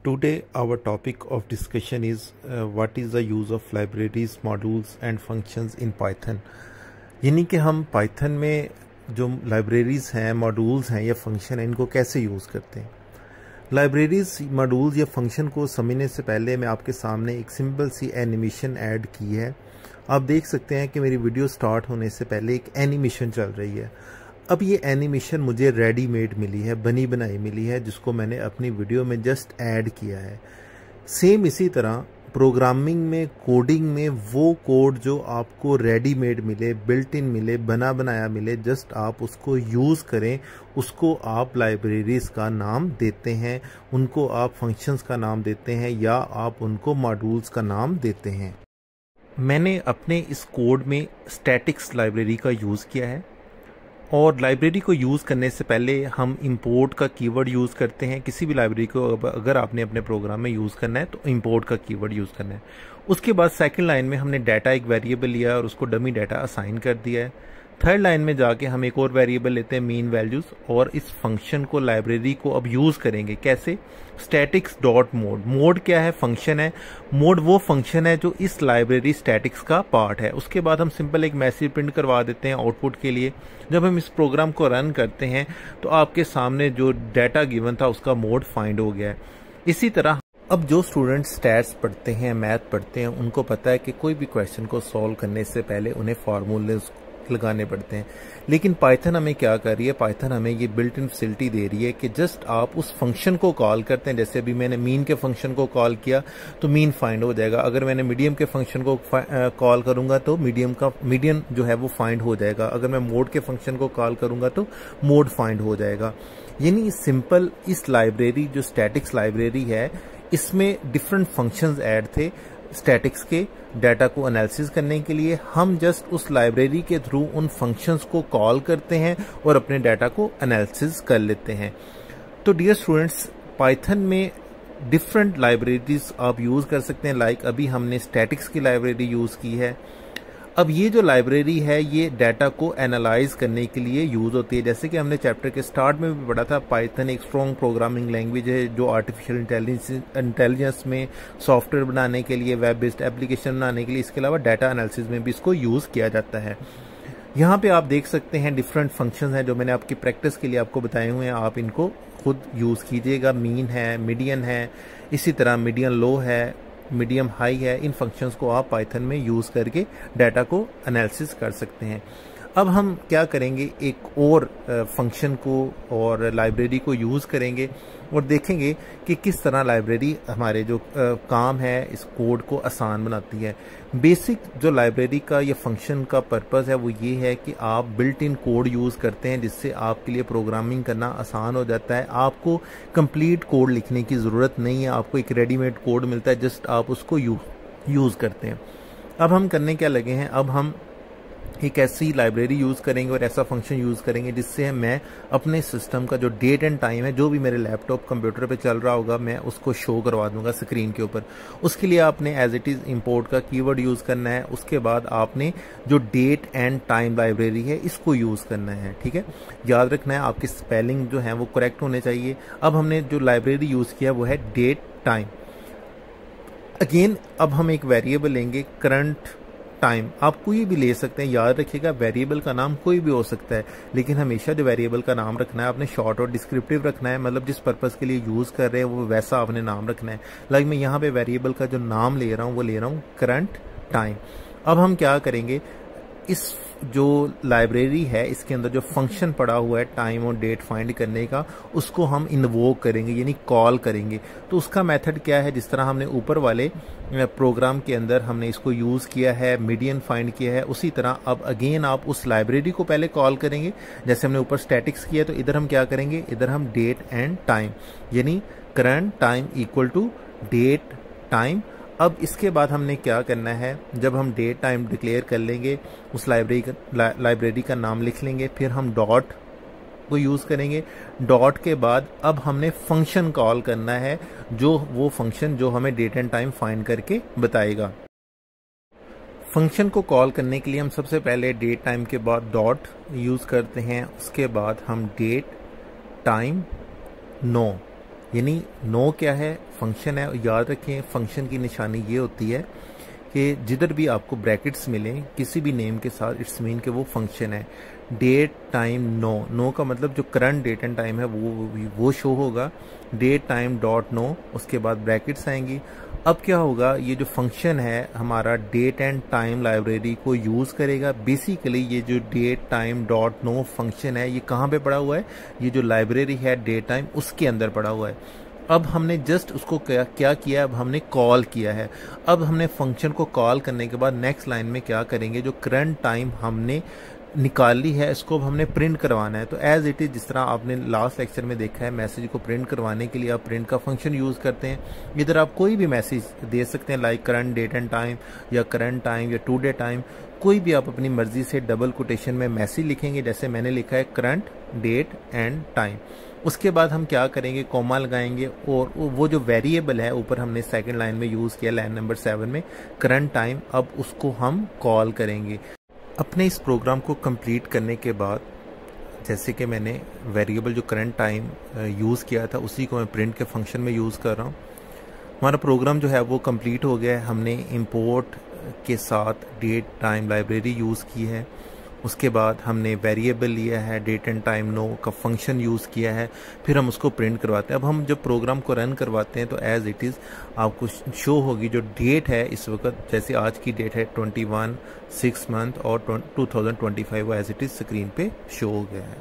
Today our topic of discussion is what is the use of libraries, modules and functions in Python। यानी कि हम Python में जो libraries हैं, modules हैं या फंक्शन हैं, इनको कैसे यूज़ करते हैं। लाइब्रेरीज, मॉड्यूल्स या फंक्शन को समझने से पहले मैं आपके सामने एक सिंपल सी एनिमेशन ऐड की है। आप देख सकते हैं कि मेरी वीडियो स्टार्ट होने से पहले एक एनिमेशन चल रही है। अब ये एनिमेशन मुझे रेडीमेड मिली है, बनी बनाई मिली है, जिसको मैंने अपनी वीडियो में जस्ट ऐड किया है। सेम इसी तरह प्रोग्रामिंग में, कोडिंग में वो कोड जो आपको रेडीमेड मिले, बिल्ट इन मिले, बना बनाया मिले, जस्ट आप उसको यूज़ करें, उसको आप लाइब्रेरीज का नाम देते हैं, उनको आप फंक्शंस का नाम देते हैं या आप उनको मॉड्यूल्स का नाम देते हैं। मैंने अपने इस कोड में स्टैटिक्स लाइब्रेरी का यूज़ किया है और लाइब्रेरी को यूज़ करने से पहले हम इंपोर्ट का कीवर्ड यूज़ करते हैं। किसी भी लाइब्रेरी को अगर आपने अपने प्रोग्राम में यूज़ करना है तो इंपोर्ट का कीवर्ड यूज़ करना है। उसके बाद सेकंड लाइन में हमने डाटा एक वेरिएबल लिया और उसको डमी डाटा असाइन कर दिया है। थर्ड लाइन में जाके हम एक और वेरिएबल लेते हैं मीन वैल्यूज़ और इस फंक्शन को, लाइब्रेरी को अब यूज़ करेंगे। कैसे? Statics dot mode. मोड क्या है? फंक्शन है। मोड वो फंक्शन है जो इस लाइब्रेरी स्टैटिक्स का पार्ट है। उसके बाद हम सिंपल एक मैसेज प्रिंट करवा देते हैं आउटपुट के लिए। जब हम इस प्रोग्राम को रन करते हैं तो आपके सामने जो डाटा गिवन था उसका मोड फाइंड हो गया है। इसी तरह अब जो स्टूडेंट स्टैट्स पढ़ते हैं, मैथ पढ़ते हैं, उनको पता है कि कोई भी क्वेश्चन को सॉल्व करने से पहले उन्हें फार्मूले लगाने पड़ते हैं। लेकिन पाइथन हमें क्या कर रही है? पाइथन हमें ये बिल्ट इन फैसिलिटी दे रही है कि जस्ट आप उस फंक्शन को कॉल करते हैं। जैसे अभी मैंने मीन के फंक्शन को कॉल किया तो मीन फाइंड हो जाएगा। अगर मैंने मीडियम के फंक्शन को कॉल करूंगा तो मीडियन जो है वो फाइंड हो जाएगा। अगर मैं मोड के फंक्शन को कॉल करूंगा तो मोड फाइंड हो जाएगा। यानी सिंपल इस लाइब्रेरी जो स्टैटिक्स लाइब्रेरी है, इसमें डिफरेंट फंक्शंस ऐड थे स्टैटिक्स के डाटा को एनालिसिस करने के लिए। हम जस्ट उस लाइब्रेरी के थ्रू उन फंक्शंस को कॉल करते हैं और अपने डाटा को एनालिसिस कर लेते हैं। तो डियर स्टूडेंट्स, पाइथन में डिफरेंट लाइब्रेरीज आप यूज़ कर सकते हैं। लाइक अभी हमने स्टैटिक्स की लाइब्रेरी यूज़ की है। अब ये जो लाइब्रेरी है ये डाटा को एनालाइज करने के लिए यूज़ होती है। जैसे कि हमने चैप्टर के स्टार्ट में भी पढ़ा था, पाइथन एक स्ट्रॉन्ग प्रोग्रामिंग लैंग्वेज है जो आर्टिफिशियल इंटेलिजेंस में, सॉफ्टवेयर बनाने के लिए, वेब बेस्ड एप्लीकेशन बनाने के लिए, इसके अलावा डाटा एनालिसिस में भी इसको यूज़ किया जाता है। यहाँ पे आप देख सकते हैं डिफरेंट फंक्शंस हैं जो मैंने आपकी प्रैक्टिस के लिए आपको बताए हुए हैं। आप इनको खुद यूज़ कीजिएगा। मीन है, मीडियन है, इसी तरह मीडियन लो है, मीडियम हाई है। इन फंक्शंस को आप पाइथन में यूज़ करके डाटा को एनालिसिस कर सकते हैं। अब हम क्या करेंगे, एक और फंक्शन को और लाइब्रेरी को यूज़ करेंगे और देखेंगे कि किस तरह लाइब्रेरी हमारे जो काम है इस कोड को आसान बनाती है। बेसिक जो लाइब्रेरी का या फंक्शन का पर्पस है वो ये है कि आप बिल्ट इन कोड यूज़ करते हैं जिससे आपके लिए प्रोग्रामिंग करना आसान हो जाता है। आपको कंप्लीट कोड लिखने की ज़रूरत नहीं है। आपको एक रेडीमेड कोड मिलता है, जस्ट आप उसको यूज़ करते हैं। अब हम करने क्या लगे हैं, अब हम एक ऐसी लाइब्रेरी यूज़ करेंगे और ऐसा फंक्शन यूज़ करेंगे जिससे मैं अपने सिस्टम का जो डेट एंड टाइम है, जो भी मेरे लैपटॉप कंप्यूटर पे चल रहा होगा, मैं उसको शो करवा दूंगा स्क्रीन के ऊपर। उसके लिए आपने एज इट इज़ इंपोर्ट का कीवर्ड यूज़ करना है। उसके बाद आपने जो डेट एंड टाइम लाइब्रेरी है इसको यूज़ करना है। ठीक है, याद रखना है, आपकी स्पेलिंग जो है वो करेक्ट होने चाहिए। अब हमने जो लाइब्रेरी यूज़ किया वो है डेट टाइम। अगेन अब हम एक वेरिएबल लेंगे करंट टाइम। आप कोई भी ले सकते हैं, याद रखिएगा वेरिएबल का नाम कोई भी हो सकता है, लेकिन हमेशा जो वेरिएबल का नाम रखना है आपने शॉर्ट और डिस्क्रिप्टिव रखना है। मतलब जिस पर्पस के लिए यूज़ कर रहे हैं वो वैसा आपने नाम रखना है। लाइक मैं यहाँ पे वेरिएबल का जो नाम ले रहा हूँ वो ले रहा हूँ करंट टाइम। अब हम क्या करेंगे, इस जो लाइब्रेरी है इसके अंदर जो फंक्शन पड़ा हुआ है टाइम और डेट फाइंड करने का, उसको हम इन्वोक करेंगे यानी कॉल करेंगे। तो उसका मेथड क्या है, जिस तरह हमने ऊपर वाले प्रोग्राम के अंदर हमने इसको यूज़ किया है, मीडियन फाइंड किया है, उसी तरह अब अगेन आप उस लाइब्रेरी को पहले कॉल करेंगे। जैसे हमने ऊपर स्टैटिक्स किया तो इधर हम क्या करेंगे, इधर हम डेट एंड टाइम यानी current time equal to date time. अब इसके बाद हमने क्या करना है, जब हम डेट टाइम डिक्लेयर कर लेंगे उस लाइब्रेरी का नाम लिख लेंगे, फिर हम डॉट को यूज़ करेंगे। डॉट के बाद अब हमने फंक्शन कॉल करना है, जो वो फंक्शन जो हमें डेट एंड टाइम फाइंड करके बताएगा। फंक्शन को कॉल करने के लिए हम सबसे पहले डेट टाइम के बाद डॉट यूज़ करते हैं। उसके बाद हम डेट टाइम नो यानी नो क्या है, फंक्शन है। याद रखें फंक्शन की निशानी ये होती है कि जिधर भी आपको ब्रैकेट्स मिलें किसी भी नेम के साथ, इट्स मीन कि वो फंक्शन है। डेट टाइम नो, नो का मतलब जो करंट डेट एंड टाइम है वो शो होगा। डेट टाइम डॉट नो, उसके बाद ब्रैकेट्स आएंगी। अब क्या होगा, ये जो फंक्शन है हमारा डेट एंड टाइम लाइब्रेरी को यूज करेगा। बेसिकली ये जो date time dot now function है ये कहाँ पे पड़ा हुआ है, ये जो लाइब्रेरी है डेट टाइम उसके अंदर पड़ा हुआ है। अब हमने जस्ट उसको क्या किया, अब हमने कॉल किया है। अब हमने फंक्शन को कॉल करने के बाद नेक्स्ट लाइन में क्या करेंगे, जो करंट टाइम हमने निकाली है इसको अब हमने प्रिंट करवाना है। तो एज इट इज, जिस तरह आपने लास्ट लेक्चर में देखा है, मैसेज को प्रिंट करवाने के लिए आप प्रिंट का फंक्शन यूज करते हैं। इधर आप कोई भी मैसेज दे सकते हैं, like current date and time या करंट टाइम या टुडे टाइम, कोई भी आप अपनी मर्जी से डबल कोटेशन में मैसेज लिखेंगे। जैसे मैंने लिखा है करंट डेट एंड टाइम। उसके बाद हम क्या करेंगे, कॉमा लगाएंगे और वो जो वेरिएबल है ऊपर हमने सेकंड लाइन में यूज किया, लाइन नंबर 7 में करंट टाइम, अब उसको हम कॉल करेंगे। अपने इस प्रोग्राम को कंप्लीट करने के बाद, जैसे कि मैंने वेरिएबल जो करंट टाइम यूज़ किया था उसी को मैं प्रिंट के फंक्शन में यूज़ कर रहा हूँ। हमारा प्रोग्राम जो है वो कंप्लीट हो गया है। हमने इंपोर्ट के साथ डेट टाइम लाइब्रेरी यूज़ की है। उसके बाद हमने वेरिएबल लिया है, डेट एंड टाइम नो का फंक्शन यूज़ किया है, फिर हम उसको प्रिंट करवाते हैं। अब हम जब प्रोग्राम को रन करवाते हैं तो एज इट इज़ आपको शो होगी जो डेट है इस वक्त, जैसे आज की डेट है 21/6 और 2025, वो एज इट इज़ स्क्रीन पे शो हो गया है।